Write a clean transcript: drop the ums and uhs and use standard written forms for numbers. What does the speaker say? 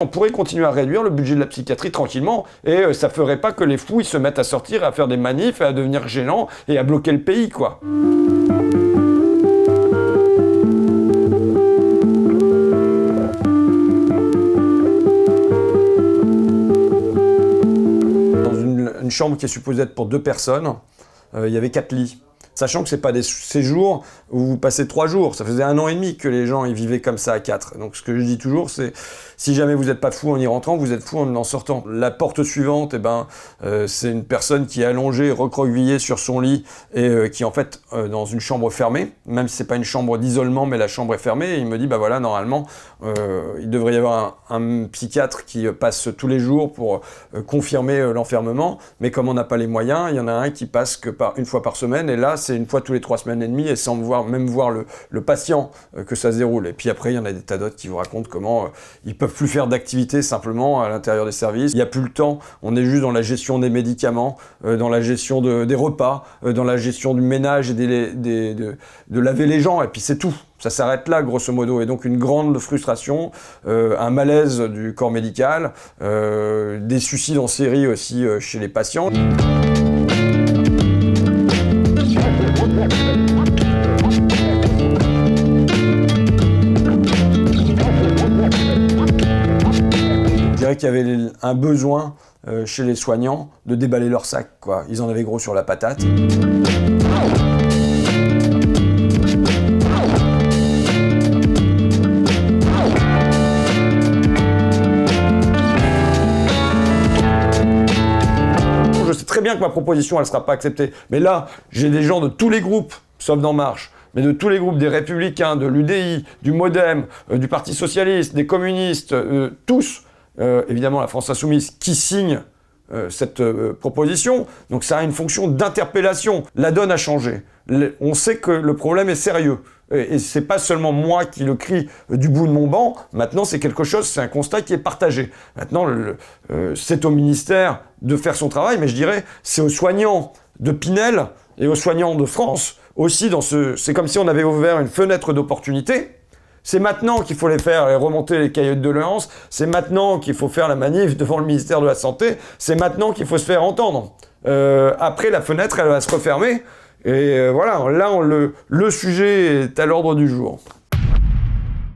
On pourrait continuer à réduire le budget de la psychiatrie tranquillement et ça ferait pas que les fous ils se mettent à sortir, à faire des manifs, à devenir gênants et à bloquer le pays, quoi. Dans une chambre qui est supposée être pour 2 personnes, il y avait 4 lits. Sachant que c'est pas des séjours où vous passez 3 jours. Ça faisait 1 an et demi que les gens y vivaient comme ça à 4. Donc ce que je dis toujours, c'est si jamais vous n'êtes pas fou en y rentrant, vous êtes fou en en sortant. La porte suivante, c'est une personne qui est allongée, recroquevillée sur son lit et qui est en fait dans une chambre fermée. Même si c'est pas une chambre d'isolement, mais la chambre est fermée. Et il me dit, bah voilà, normalement, il devrait y avoir un psychiatre qui passe tous les jours pour confirmer l'enfermement. Mais comme on n'a pas les moyens, il y en a un qui passe que une fois par semaine. Et là, c'est une fois tous les 3 semaines et demie et sans même voir le patient que ça se déroule. Et puis après, il y en a des tas d'autres qui vous racontent comment ils peuvent plus faire d'activité simplement à l'intérieur des services. Il n'y a plus le temps, on est juste dans la gestion des médicaments, dans la gestion des repas, dans la gestion du ménage et de laver les gens, et puis c'est tout. Ça s'arrête là, grosso modo, et donc une grande frustration, un malaise du corps médical, des suicides en série aussi chez les patients. Je dirais qu'il y avait un besoin chez les soignants de déballer leur sac, quoi. Ils en avaient gros sur la patate. Je sais très bien que ma proposition, elle ne sera pas acceptée. Mais là, j'ai des gens de tous les groupes, sauf d'En Marche, mais de tous les groupes, des Républicains, de l'UDI, du MoDem, du Parti Socialiste, des communistes, tous, évidemment la France Insoumise, qui signent cette proposition. Donc ça a une fonction d'interpellation. La donne a changé. On sait que le problème est sérieux. Et c'est pas seulement moi qui le crie du bout de mon banc. Maintenant, c'est quelque chose, c'est un constat qui est partagé. Maintenant, c'est au ministère de faire son travail, mais je dirais, c'est aux soignants de Pinel et aux soignants de France aussi c'est comme si on avait ouvert une fenêtre d'opportunité. C'est maintenant qu'il faut les remonter les cahiers de doléances. C'est maintenant qu'il faut faire la manif devant le ministère de la Santé. C'est maintenant qu'il faut se faire entendre. Après, la fenêtre, elle va se refermer. Et voilà, là, le sujet est à l'ordre du jour.